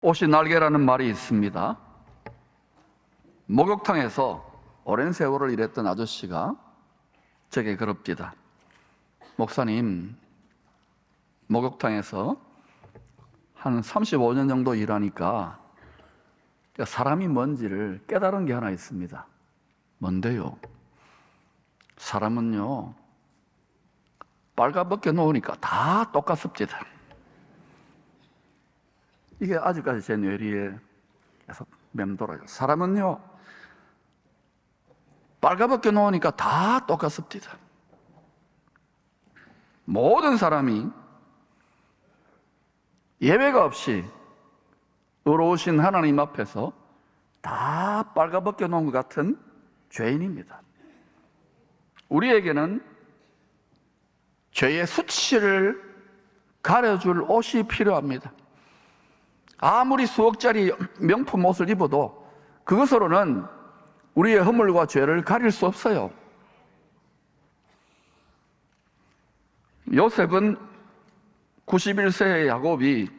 옷이 날개라는 말이 있습니다. 목욕탕에서 오랜 세월을 일했던 아저씨가 제게 그럽니다. 목사님, 목욕탕에서 한 35년 정도 일하니까 사람이 뭔지를 깨달은 게 하나 있습니다. 뭔데요? 사람은요, 빨가벗겨 놓으니까 다 똑같습니다. 이게 아직까지 제 뇌리에 계속 맴돌아요. 사람은요, 빨가벗겨 놓으니까 다 똑같습니다. 모든 사람이 예외가 없이 의로우신 하나님 앞에서 다 빨가벗겨 놓은 것 같은 죄인입니다. 우리에게는 죄의 수치를 가려줄 옷이 필요합니다. 아무리 수억짜리 명품 옷을 입어도 그것으로는 우리의 허물과 죄를 가릴 수 없어요. 요셉은 91세의 야곱이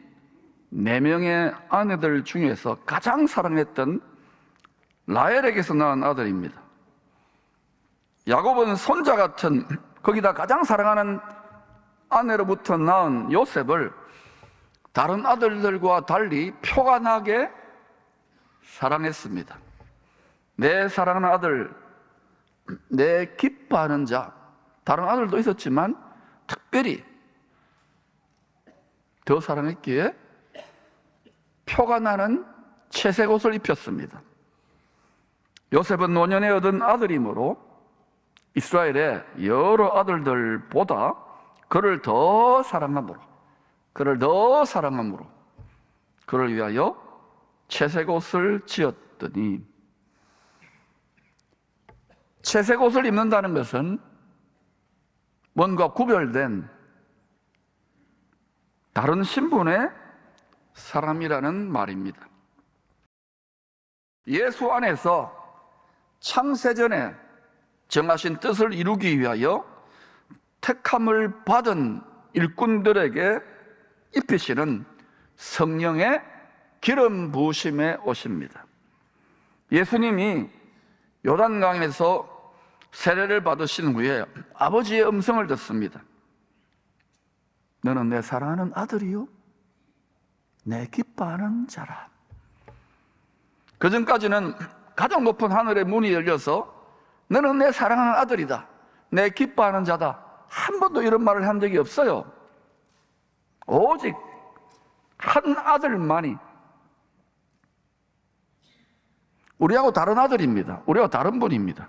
4명의 아내들 중에서 가장 사랑했던 라헬에게서 낳은 아들입니다. 야곱은 손자 같은, 거기다 가장 사랑하는 아내로부터 낳은 요셉을 다른 아들들과 달리 표가 나게 사랑했습니다. 내 사랑하는 아들, 내 기뻐하는 자, 다른 아들도 있었지만 특별히 더 사랑했기에 표가 나는 채색 옷을 입혔습니다. 요셉은 노년에 얻은 아들이므로 이스라엘의 여러 아들들보다 그를 더 사랑함으로 그를 위하여 채색 옷을 지었더니, 채색 옷을 입는다는 것은 뭔가 구별된 다른 신분의 사람이라는 말입니다. 예수 안에서 창세전에 정하신 뜻을 이루기 위하여 택함을 받은 일꾼들에게 입히시는 성령의 기름 부으심의 옷입니다. 예수님이 요단강에서 세례를 받으신 후에 아버지의 음성을 듣습니다. 너는 내 사랑하는 아들이요, 내 기뻐하는 자라. 그 전까지는 가장 높은 하늘의 문이 열려서 너는 내 사랑하는 아들이다, 내 기뻐하는 자다, 한 번도 이런 말을 한 적이 없어요. 오직 한 아들만이, 우리하고 다른 아들입니다. 우리하고 다른 분입니다.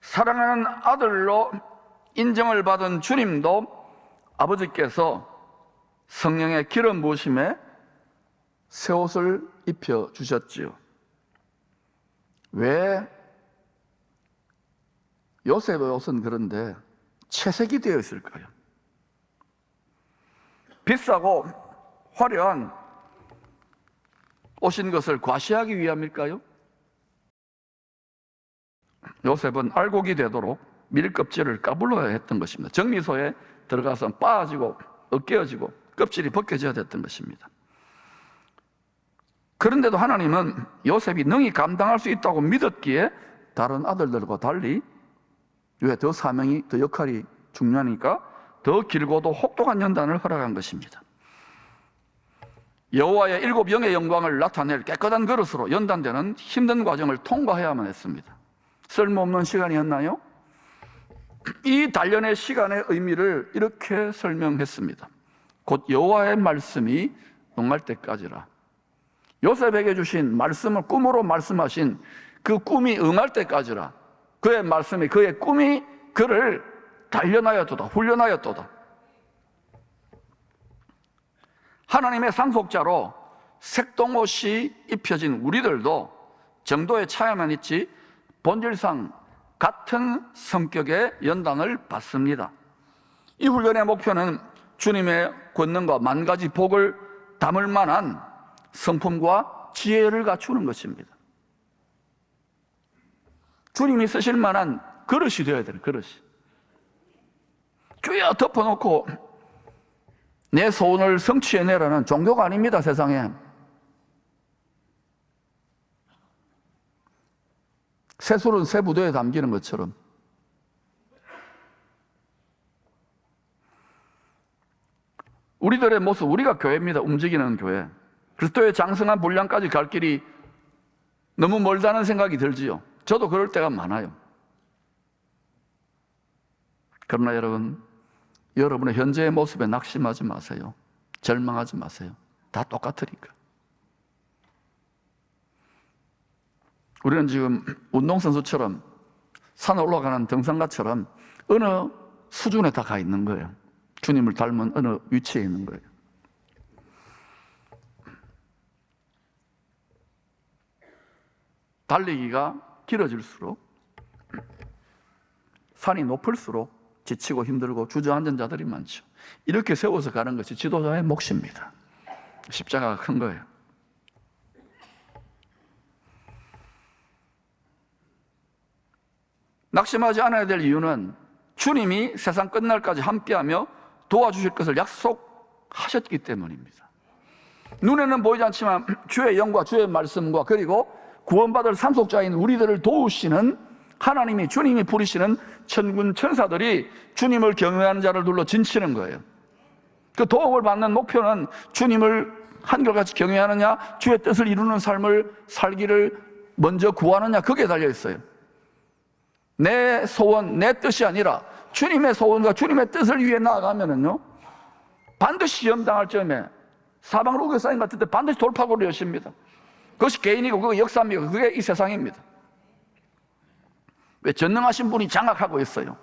사랑하는 아들로 인정을 받은 주님도 아버지께서 성령의 기름 부으심에 새 옷을 입혀 주셨지요. 왜 요셉의 옷은 그런데 채색이 되어 있을까요? 비싸고 화려한 옷인 것을 과시하기 위함일까요? 요셉은 알곡이 되도록 밀껍질을 까불러야 했던 것입니다. 정미소에 들어가서 빠지고 으깨어지고 껍질이 벗겨져야 됐던 것입니다. 그런데도 하나님은 요셉이 능히 감당할 수 있다고 믿었기에 다른 아들들과 달리, 왜 더 사명이, 더 역할이 중요하니까 더 길고도 혹독한 연단을 허락한 것입니다. 여호와의 7 영의 영광을 나타낼 깨끗한 그릇으로 연단되는 힘든 과정을 통과해야만 했습니다. 쓸모없는 시간이었나요? 이 단련의 시간의 의미를 이렇게 설명했습니다. 곧 여호와의 말씀이 응할 때까지라. 요셉에게 주신 말씀을 꿈으로 말씀하신 그 꿈이 응할 때까지라. 그의 말씀이, 그의 꿈이 그를 단련하였도다, 훈련하였도다. 하나님의 상속자로 색동옷이 입혀진 우리들도 정도의 차이만 있지 본질상 같은 성격의 연단을 받습니다. 이 훈련의 목표는 주님의 권능과 만 가지 복을 담을 만한 성품과 지혜를 갖추는 것입니다. 주님이 쓰실 만한 그릇이 되어야 돼요. 그릇이. 쭈여 덮어놓고 내 소원을 성취해내라는 종교가 아닙니다, 세상에. 새술은 새 부도에 담기는 것처럼. 우리들의 모습, 우리가 교회입니다. 움직이는 교회. 그리스도의 장성한 분량까지 갈 길이 너무 멀다는 생각이 들지요. 저도 그럴 때가 많아요. 그러나 여러분, 여러분의 현재의 모습에 낙심하지 마세요. 절망하지 마세요. 다 똑같으니까. 우리는 지금 운동선수처럼 산에 올라가는 등산가처럼 어느 수준에 다 가 있는 거예요. 주님을 닮은 어느 위치에 있는 거예요. 달리기가 길어질수록, 산이 높을수록 지치고 힘들고 주저앉은 자들이 많죠. 이렇게 세워서 가는 것이 지도자의 몫입니다. 십자가가 큰 거예요. 낙심하지 않아야 될 이유는 주님이 세상 끝날까지 함께하며 도와주실 것을 약속하셨기 때문입니다. 눈에는 보이지 않지만 주의 영과 주의 말씀과 그리고 구원받을 상속자인 우리들을 도우시는 하나님이, 주님이 부리시는 천군 천사들이 주님을 경외하는 자를 둘러 진치는 거예요. 그 도움을 받는 목표는 주님을 한결같이 경외하느냐, 주의 뜻을 이루는 삶을 살기를 먼저 구하느냐, 거기에 달려 있어요. 내 소원, 내 뜻이 아니라 주님의 소원과 주님의 뜻을 위해 나아가면은요, 반드시 시험 당할 점에 사방으로 우겨싸인 것 같은데 반드시 돌파구를 여십니다. 그것이 개인이고 그게 역사입니다. 그게 이 세상입니다. 왜? 전능하신 분이 장악하고 있어요.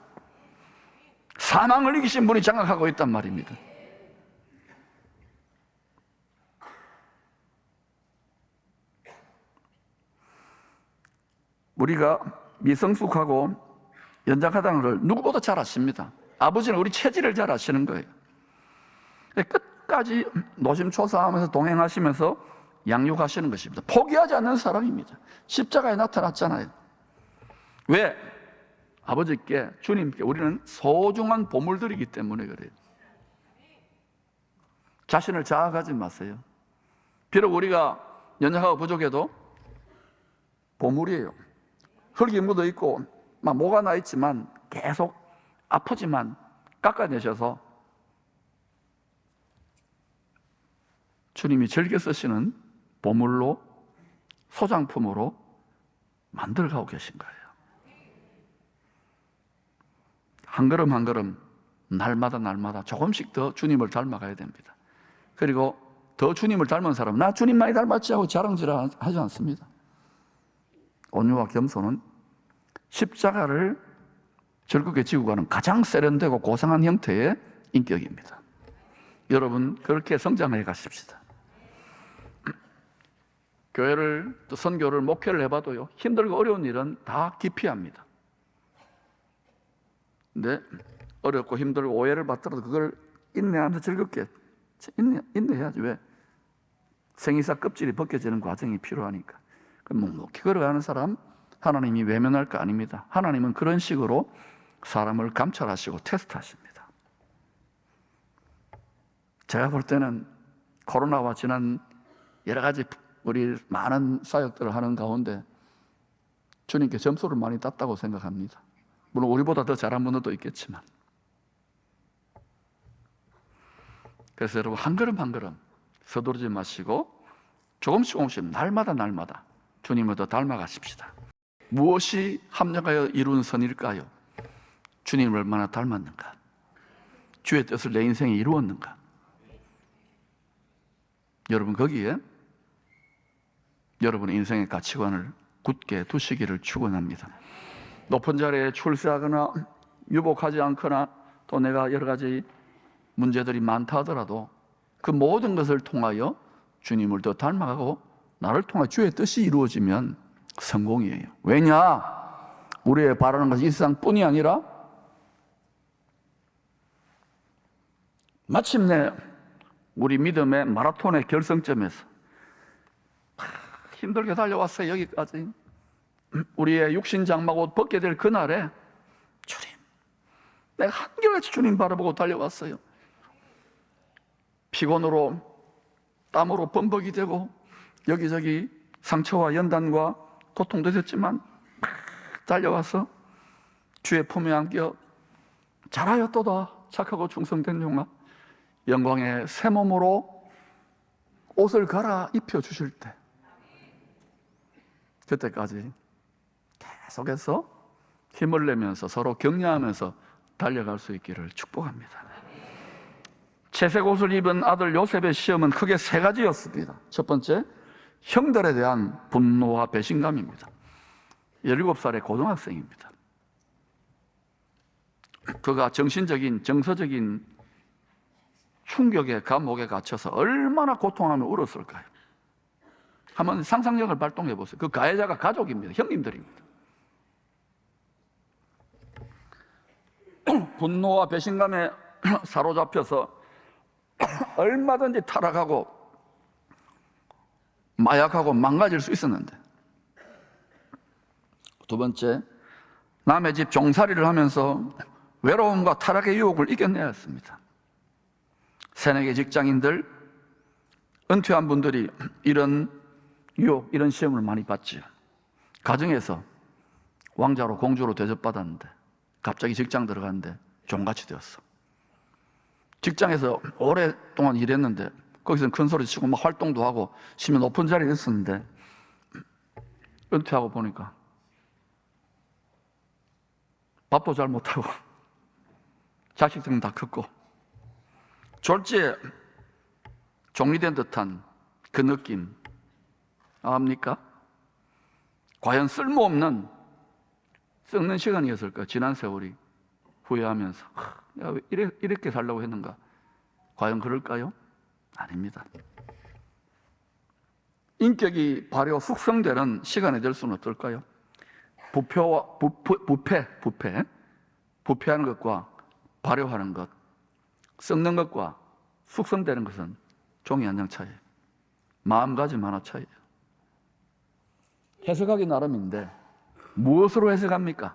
사망을 이기신 분이 장악하고 있단 말입니다. 우리가 미성숙하고 연약하다는 걸 누구보다 잘 아십니다. 아버지는 우리 체질을 잘 아시는 거예요. 끝까지 노심초사하면서 동행하시면서 양육하시는 것입니다. 포기하지 않는 사랑입니다. 십자가에 나타났잖아요. 왜? 아버지께, 주님께 우리는 소중한 보물들이기 때문에 그래요. 자신을 자학하지 마세요. 비록 우리가 연약하고 부족해도 보물이에요. 흙이 묻어 있고 막 모가 나 있지만 계속 아프지만 깎아내셔서 주님이 즐겨 쓰시는 보물로, 소장품으로 만들어가고 계신 거예요. 한 걸음 한 걸음, 날마다 날마다 조금씩 더 주님을 닮아가야 됩니다. 그리고 더 주님을 닮은 사람은 나 주님 많이 닮았지 하고 자랑질 하지 않습니다. 온유와 겸손은 십자가를 즐겁게 지고 가는 가장 세련되고 고상한 형태의 인격입니다. 여러분, 그렇게 성장해 가십시다. 교회를, 또 선교를, 목회를 해봐도요, 힘들고 어려운 일은 다 기피합니다. 근데 어렵고 힘들고 오해를 받더라도 그걸 인내하면서 즐겁게 인내해야지. 왜? 생이사 껍질이 벗겨지는 과정이 필요하니까. 묵묵히 걸어가는 사람 하나님이 외면할 거 아닙니다. 하나님은 그런 식으로 사람을 감찰하시고 테스트하십니다. 제가 볼 때는 코로나와 지난 여러 가지 우리 많은 사역들을 하는 가운데 주님께 점수를 많이 땄다고 생각합니다. 물론 우리보다 더 잘한 분들도 있겠지만. 그래서 여러분, 한 걸음 한 걸음 서두르지 마시고 조금씩 날마다 주님을 더 닮아가십시다. 무엇이 합력하여 이룬 선일까요? 주님을 얼마나 닮았는가? 주의 뜻을 내 인생에 이루었는가? 여러분, 거기에 여러분의 인생의 가치관을 굳게 두시기를 축원합니다. 높은 자리에 출세하거나 유복하지 않거나 또 내가 여러 가지 문제들이 많다 하더라도 그 모든 것을 통하여 주님을 더 닮아가고 나를 통해 주의 뜻이 이루어지면 성공이에요. 왜냐? 우리의 바라는 것이 이 세상뿐이 아니라 마침내 우리 믿음의 마라톤의 결승점에서 힘들게 달려왔어요. 여기까지. 우리의 육신 장막옷 벗게 될 그날에 주님, 내가 한결같이 주님 바라보고 달려왔어요. 피곤으로 땀으로 범벅이 되고 여기저기 상처와 연단과 고통도 있었지만 달려와서 주의 품에 안겨 잘하였도다 착하고 충성된 종아, 영광의 새 몸으로 옷을 갈아입혀 주실 때, 그때까지 계속해서 힘을 내면서 서로 격려하면서 달려갈 수 있기를 축복합니다. 채색 옷을 입은 아들 요셉의 시험은 크게 세 가지였습니다. 첫 번째, 형들에 대한 분노와 배신감입니다. 17살의 고등학생입니다. 그가 정신적인, 정서적인 충격에 감옥에 갇혀서 얼마나 고통하며 울었을까요? 한번 상상력을 발동해 보세요. 그 가해자가 가족입니다. 형님들입니다. 분노와 배신감에 사로잡혀서 얼마든지 타락하고 마약하고 망가질 수 있었는데, 두 번째, 남의 집 종살이를 하면서 외로움과 타락의 유혹을 이겨내야 했습니다. 새내기 직장인들, 은퇴한 분들이 이런 유혹, 이런 시험을 많이 받지요. 가정에서 왕자로 공주로 대접받았는데 갑자기 직장 들어갔는데 종같이 되었어. 직장에서 오랫동안 일했는데 거기서는 큰 소리 치고 막 활동도 하고 심지어 높은 자리에 있었는데 은퇴하고 보니까 밥도 잘 못하고 자식들은 다 컸고 졸지에 정리된 듯한 그 느낌 압니까? 과연 쓸모없는 썩는 시간이었을까? 지난 세월이 후회하면서 야, 왜 이렇게 살려고 했는가? 과연 그럴까요? 아닙니다. 인격이 발효, 숙성되는 시간이 될 수는 어떨까요? 부패하는 것과 발효하는 것, 썩는 것과 숙성되는 것은 종이 한 장 차이예요. 마음가짐 하나 차이예요. 해석하기 나름인데 무엇으로 해석합니까?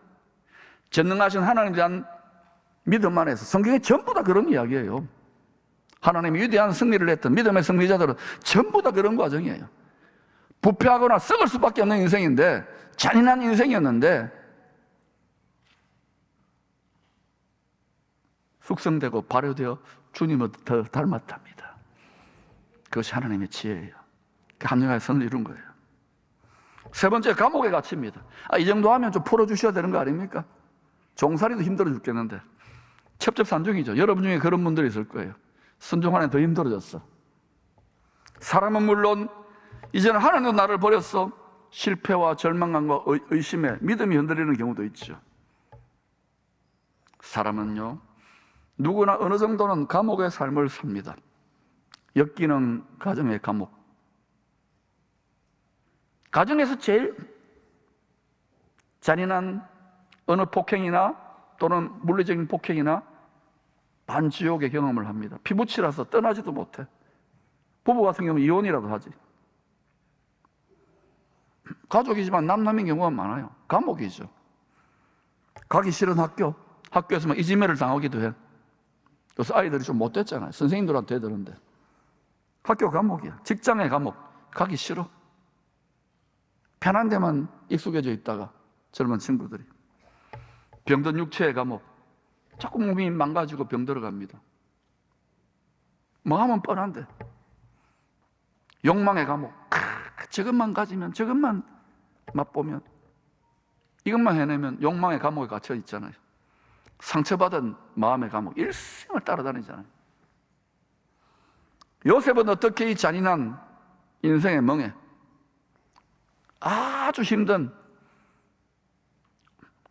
전능하신 하나님에 대한 믿음 안에서 성경에 전부 다 그런 이야기예요. 하나님이 위대한 승리를 했던 믿음의 승리자들은 전부 다 그런 과정이에요. 부패하거나 썩을 수밖에 없는 인생인데, 잔인한 인생이었는데 숙성되고 발효되어 주님을 더 닮았답니다. 그것이 하나님의 지혜예요. 합리화의 선을 이룬 거예요. 세 번째, 감옥에 갇힙니다. 이 정도 하면 좀 풀어주셔야 되는 거 아닙니까? 종살이도 힘들어 죽겠는데. 첩첩산중이죠. 여러분 중에 그런 분들이 있을 거예요. 순종하는 더 힘들어졌어. 사람은 물론 이제는 하나님도 나를 버렸어. 실패와 절망감과 의심에 믿음이 흔들리는 경우도 있죠. 사람은요, 누구나 어느 정도는 감옥의 삶을 삽니다. 엮이는 가정의 감옥. 가정에서 제일 잔인한 어느 폭행이나 또는 물리적인 폭행이나 반지옥의 경험을 합니다. 피부치라서 떠나지도 못해. 부부 같은 경우는 이혼이라도 하지. 가족이지만 남남인 경우가 많아요. 감옥이죠. 가기 싫은 학교, 학교에서만 이지매를 당하기도 해. 그래서 아이들이 좀 못됐잖아요. 선생님들한테 되는데. 학교 감옥이야. 직장의 감옥. 가기 싫어. 편한 데만 익숙해져 있다가 젊은 친구들이. 병든 육체의 감옥. 자꾸 몸이 망가지고 병들어갑니다. 뭐 하면 뻔한데. 욕망의 감옥. 저것만 가지면, 저것만 맛보면, 이것만 해내면 욕망의 감옥에 갇혀 있잖아요. 상처받은 마음의 감옥, 일생을 따라다니잖아요. 요셉은 어떻게 이 잔인한 인생의 멍에 아주 힘든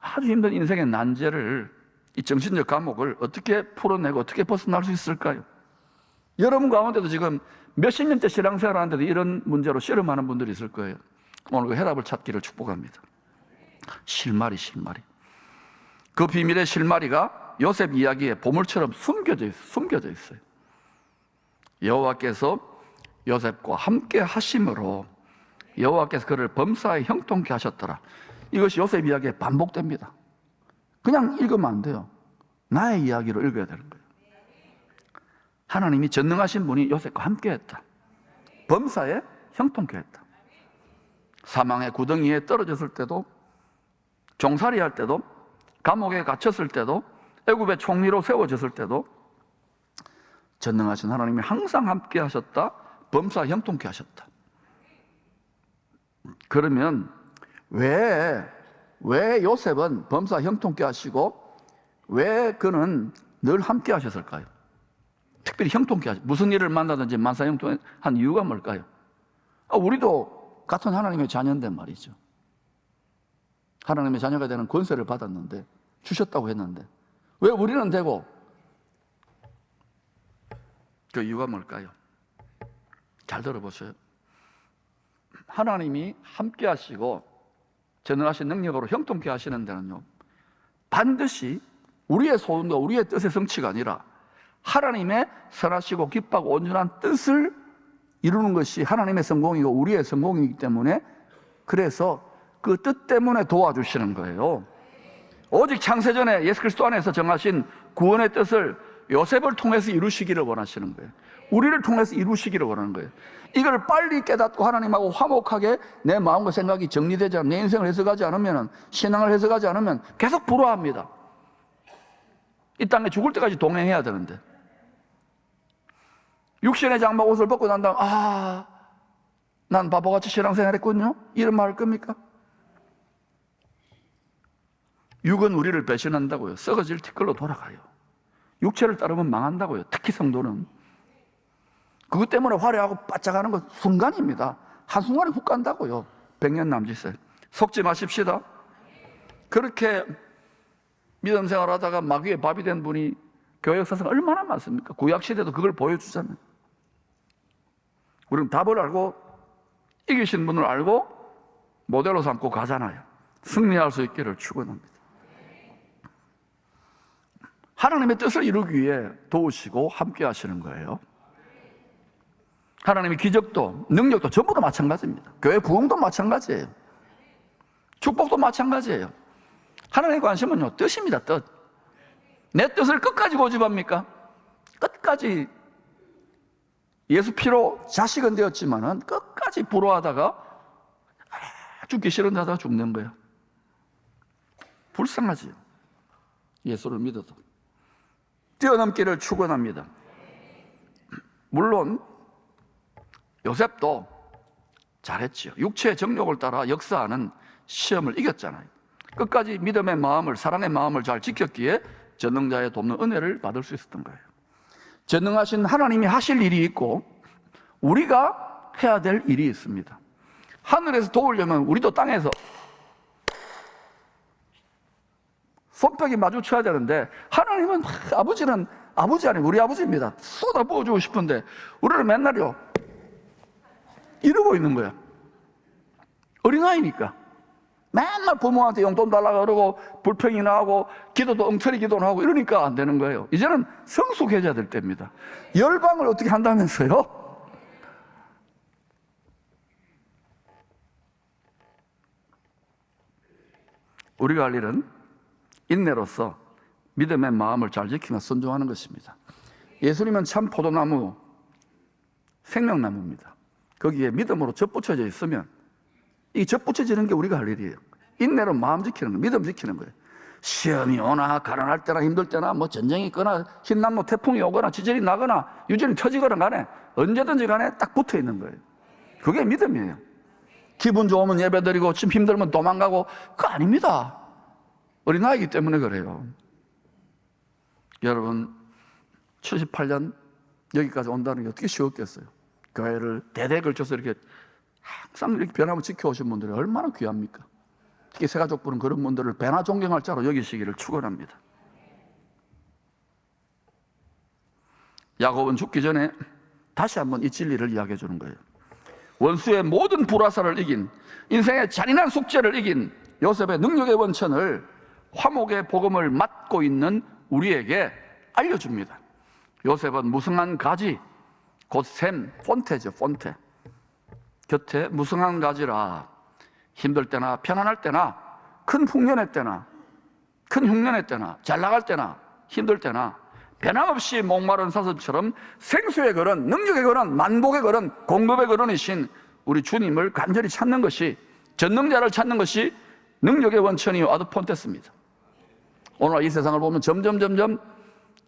인생의 난제를, 이 정신적 감옥을 어떻게 풀어내고 어떻게 벗어날 수 있을까요? 여러분 가운데도 지금 몇십 년째 신앙생활 하는데도 이런 문제로 씨름하는 분들이 있을 거예요. 오늘 그 해답을 찾기를 축복합니다. 실마리. 그 비밀의 실마리가 요셉 이야기에 보물처럼 숨겨져 있어요. 여호와께서 요셉과 함께 하심으로 여호와께서 그를 범사에 형통케 하셨더라. 이것이 요셉 이야기에 반복됩니다. 그냥 읽으면 안 돼요. 나의 이야기로 읽어야 되는 거예요. 하나님이 전능하신 분이 요셉과 함께했다. 범사에 형통케 했다. 사망의 구덩이에 떨어졌을 때도, 종살이 할 때도, 감옥에 갇혔을 때도, 애굽의 총리로 세워졌을 때도 전능하신 하나님이 항상 함께 하셨다. 범사 형통케 하셨다. 그러면 왜 요셉은 범사 형통케 하시고 왜 그는 늘 함께 하셨을까요? 특별히 형통케 하시고 무슨 일을 만나든지 만사 형통한 이유가 뭘까요? 우리도 같은 하나님의 자녀인데 말이죠. 하나님의 자녀가 되는 권세를 받았는데, 주셨다고 했는데 왜 우리는 되고? 그 이유가 뭘까요? 잘 들어보세요. 하나님이 함께 하시고 전능하신 능력으로 형통케 하시는 데는요, 반드시 우리의 소원과 우리의 뜻의 성취가 아니라 하나님의 선하시고 기뻐하고 온전한 뜻을 이루는 것이 하나님의 성공이고 우리의 성공이기 때문에, 그래서 그 뜻 때문에 도와주시는 거예요. 오직 창세전에 예수 그리스도 안에서 정하신 구원의 뜻을 요셉을 통해서 이루시기를 원하시는 거예요. 우리를 통해서 이루시기를 원하는 거예요. 이걸 빨리 깨닫고 하나님하고 화목하게 내 마음과 생각이 정리되지 않으면, 내 인생을 해석하지 않으면, 신앙을 해석하지 않으면 계속 불화합니다. 이 땅에 죽을 때까지 동행해야 되는데, 육신의 장막 옷을 벗고 난 다음 난 바보같이 신앙생활 했군요, 이런 말 할 겁니까? 육은 우리를 배신한다고요. 썩어질 티끌로 돌아가요. 육체를 따르면 망한다고요. 특히 성도는 그것 때문에 화려하고 바짝하는 건 순간입니다. 한순간에 훅 간다고요. 100년 남짓에. 속지 마십시다. 그렇게 믿음 생활하다가 마귀의 밥이 된 분이 교회 역사상 얼마나 많습니까? 구약시대도 그걸 보여주잖아요. 우리는 답을 알고 이기신 분을 알고 모델로 삼고 가잖아요. 승리할 수 있기를 축원합니다. 하나님의 뜻을 이루기 위해 도우시고 함께 하시는 거예요. 하나님의 기적도 능력도 전부 다 마찬가지입니다. 교회 부흥도 마찬가지예요. 축복도 마찬가지예요. 하나님의 관심은요, 뜻입니다. 뜻. 내 뜻을 끝까지 고집합니까? 끝까지 예수 피로 자식은 되었지만은 끝까지 불화하다가 죽기 싫은 자다가 죽는 거예요. 불쌍하지요. 예수를 믿어도. 뛰어넘기를 축원합니다. 물론 요셉도 잘했지요. 육체의 정욕을 따라 역사하는 시험을 이겼잖아요. 끝까지 믿음의 마음을, 사랑의 마음을 잘 지켰기에 전능자의 돕는 은혜를 받을 수 있었던 거예요. 전능하신 하나님이 하실 일이 있고 우리가 해야 될 일이 있습니다. 하늘에서 도우려면 우리도 땅에서 손뼉이 마주쳐야 되는데, 하나님은 아버지는 아버지 아니고 우리 아버지입니다. 쏟아 부어주고 싶은데 우리는 맨날요 이러고 있는 거야. 어린아이니까 맨날 부모한테 용돈 달라고 그러고 불평이나 하고 기도도 엉터리 기도나 하고 이러니까 안 되는 거예요. 이제는 성숙해져야 될 때입니다. 열방을 어떻게 한다면서요? 우리가 할 일은 인내로서 믿음의 마음을 잘 지키며 순종하는 것입니다. 예수님은 참 포도나무, 생명나무입니다. 거기에 믿음으로 젖붙여져 있으면 이 젖붙여지는 게 우리가 할 일이에요. 인내로 마음 지키는 거예요. 믿음 지키는 거예요. 시험이 오나 가난할 때나 힘들 때나 뭐 전쟁이 있거나 흰남노 태풍이 오거나 지진이 나거나 유전이 터지거나 간에 언제든지 간에 딱 붙어 있는 거예요. 그게 믿음이에요. 기분 좋으면 예배드리고 좀 힘들면 도망가고, 그거 아닙니다. 어린아이기 때문에 그래요. 여러분 78년 여기까지 온다는 게 어떻게 쉬웠겠어요? 교회를 대대에 걸쳐서 이렇게 항상 이렇게 변함을 지켜오신 분들이 얼마나 귀합니까? 특히 새가족부는 그런 분들을 배나 존경할 자로 여기시기를 축원합니다. 야곱은 죽기 전에 다시 한번 이 진리를 이야기해 주는 거예요. 원수의 모든 불화살을 이긴, 인생의 잔인한 숙제를 이긴 요셉의 능력의 원천을 화목의 복음을 맡고 있는 우리에게 알려줍니다. 요셉은 무성한 가지, 곧 샘, 폰테죠, 폰테. 곁에 무성한 가지라. 힘들 때나 편안할 때나 큰 흉년의 때나 잘 나갈 때나 힘들 때나 변함없이 목마른 사슴처럼 생수의 걸은, 능력의 걸은, 만복의 걸은, 공급의 걸은이신 우리 주님을 간절히 찾는 것이, 전능자를 찾는 것이 능력의 원천이요 아드폰테스입니다. 오늘 이 세상을 보면 점점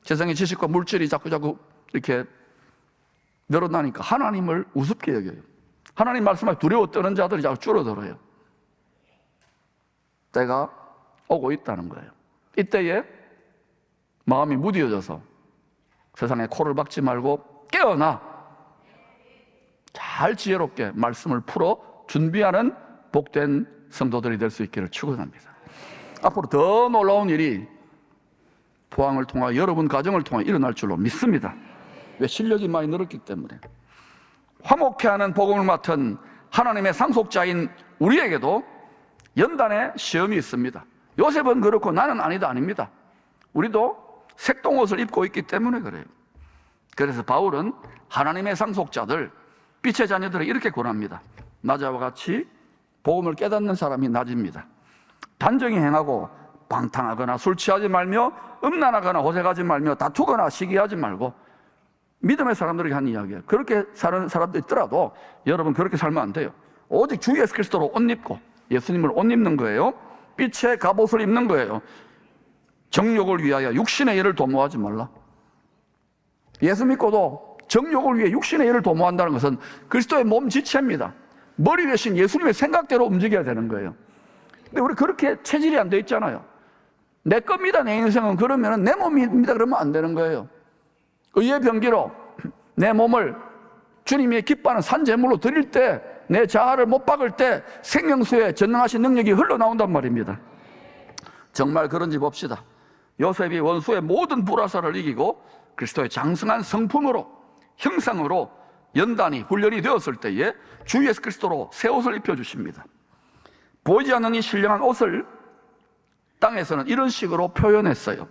세상의 지식과 물질이 자꾸 이렇게 늘어나니까 하나님을 우습게 여겨요. 하나님 말씀에 두려워 떠는 자들이 자꾸 줄어들어요. 때가 오고 있다는 거예요. 이때에 마음이 무디어져서 세상에 코를 박지 말고 깨어나 잘 지혜롭게 말씀을 풀어 준비하는 복된 성도들이 될 수 있기를 축원합니다. 앞으로 더 놀라운 일이 포항을 통하여 여러분 가정을 통하여 일어날 줄로 믿습니다. 왜? 실력이 많이 늘었기 때문에. 화목해하는 복음을 맡은 하나님의 상속자인 우리에게도 연단의 시험이 있습니다. 요셉은 그렇고 나는 아닙니다. 우리도 색동옷을 입고 있기 때문에 그래요. 그래서 바울은 하나님의 상속자들, 빛의 자녀들을 이렇게 권합니다. 낮아와 같이 복음을 깨닫는 사람이 낮입니다. 단정히 행하고 방탕하거나 술 취하지 말며 음란하거나 호색하지 말며 다투거나 시기하지 말고. 믿음의 사람들에게 한 이야기예요. 그렇게 사는 사람도 있더라도 여러분 그렇게 살면 안 돼요. 오직 주 예수 그리스도로 옷 입고 예수님을 옷 입는 거예요. 빛의 갑옷을 입는 거예요. 정욕을 위하여 육신의 일을 도모하지 말라. 예수 믿고도 정욕을 위해 육신의 일을 도모한다는 것은 그리스도의 몸 지체입니다. 머리 대신 예수님의 생각대로 움직여야 되는 거예요. 근데 우리 그렇게 체질이 안 돼 있잖아요. 내 겁니다, 내 인생은. 그러면 내 몸입니다, 그러면 안 되는 거예요. 의의 병기로 내 몸을 주님이 기뻐하는 산제물로 드릴 때, 내 자아를 못 박을 때 생명수의 전능하신 능력이 흘러나온단 말입니다. 정말 그런지 봅시다. 요셉이 원수의 모든 불화살을 이기고 그리스도의 장성한 성품으로, 형상으로 연단이 훈련이 되었을 때에 주 예수 그리스도로 새 옷을 입혀주십니다. 보이지 않는 이 신령한 옷을 땅에서는 이런 식으로 표현했어요.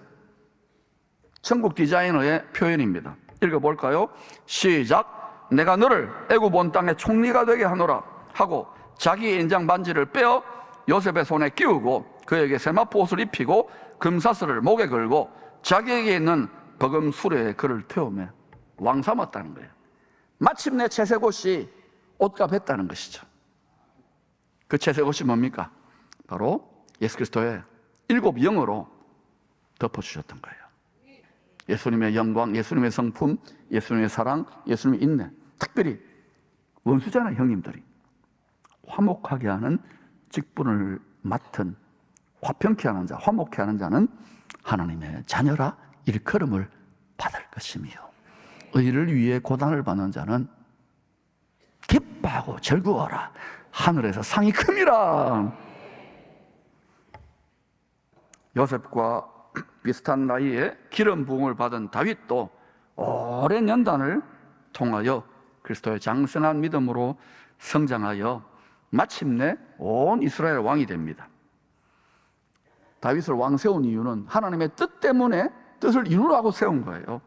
천국 디자이너의 표현입니다. 읽어볼까요? 시작. 내가 너를 애굽 온 땅의 총리가 되게 하노라 하고 자기의 인장 반지를 빼어 요셉의 손에 끼우고 그에게 세마포 옷을 입히고 금사슬을 목에 걸고 자기에게 있는 버금 수레에 그를 태우며 왕 삼았다는 거예요. 마침내 채색 옷이 옷값 했다는 것이죠. 그 채색 옷이 뭡니까? 바로 예수 그리스도의 7 영으로 덮어주셨던 거예요. 예수님의 영광, 예수님의 성품, 예수님의 사랑, 예수님의 인내. 특별히 원수잖아요, 형님들이. 화목하게 하는 직분을 맡은, 화평케 하는 자, 화목케 하는 자는 하나님의 자녀라 일컬음을 받을 것이며, 의를 위해 고난을 받는 자는 기뻐하고 즐거워라, 하늘에서 상이 큼이라. 요셉과 비슷한 나이에 기름 부음을 받은 다윗도 오랜 연단을 통하여 그리스도의 장성한 믿음으로 성장하여 마침내 온 이스라엘 왕이 됩니다. 다윗을 왕 세운 이유는 하나님의 뜻 때문에 뜻을 이루라고 세운 거예요.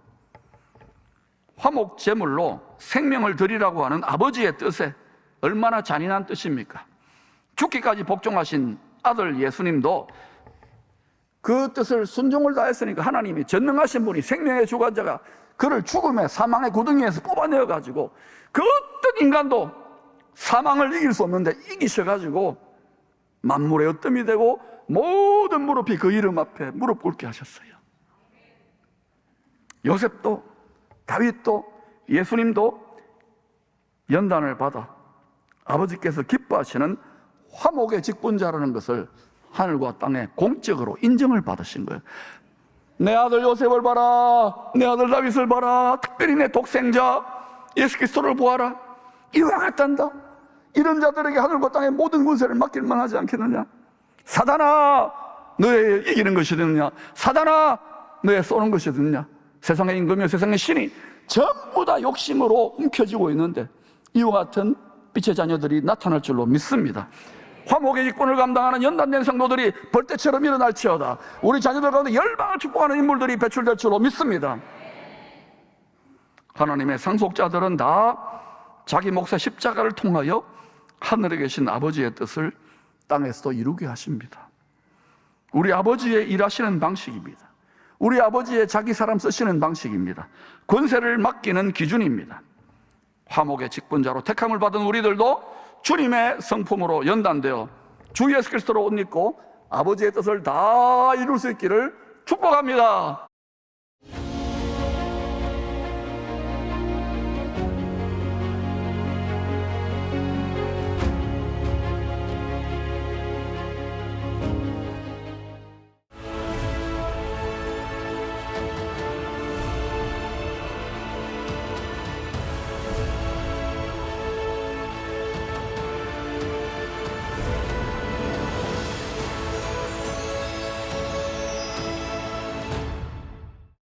화목 제물로 생명을 드리라고 하는 아버지의 뜻에 얼마나 잔인한 뜻입니까? 죽기까지 복종하신 아들 예수님도 그 뜻을 순종을 다했으니까 하나님이 전능하신 분이, 생명의 주관자가 그를 죽음의 사망의 구덩이에서 뽑아내어 가지고 그 어떤 인간도 사망을 이길 수 없는데 이기셔가지고 만물의 으뜸이 되고 모든 무릎이 그 이름 앞에 무릎 꿇게 하셨어요. 요셉도 다윗도 예수님도 연단을 받아 아버지께서 기뻐하시는 화목의 직분자라는 것을 하늘과 땅에 공적으로 인정을 받으신 거예요. 내 아들 요셉을 봐라, 내 아들 다윗을 봐라, 특별히 내 독생자 예수 그리스도를 보아라. 이와 같단다. 이런 자들에게 하늘과 땅의 모든 권세를 맡길만 하지 않겠느냐. 사단아, 너의 이기는 것이 되느냐. 사단아, 너의 쏘는 것이 되느냐. 세상의 임금이요 세상의 신이 전부 다 욕심으로 움켜쥐고 있는데 이와 같은 빛의 자녀들이 나타날 줄로 믿습니다. 화목의 직분을 감당하는 연단된 성도들이 벌떼처럼 일어날지어다. 우리 자녀들 가운데 열방을 축복하는 인물들이 배출될 줄로 믿습니다. 하나님의 상속자들은 다 자기 몫의 십자가를 통하여 하늘에 계신 아버지의 뜻을 땅에서도 이루게 하십니다. 우리 아버지의 일하시는 방식입니다. 우리 아버지의 자기 사람 쓰시는 방식입니다. 권세를 맡기는 기준입니다. 화목의 직분자로 택함을 받은 우리들도 주님의 성품으로 연단되어 주 예수 그리스도로 옷 입고 아버지의 뜻을 다 이룰 수 있기를 축복합니다.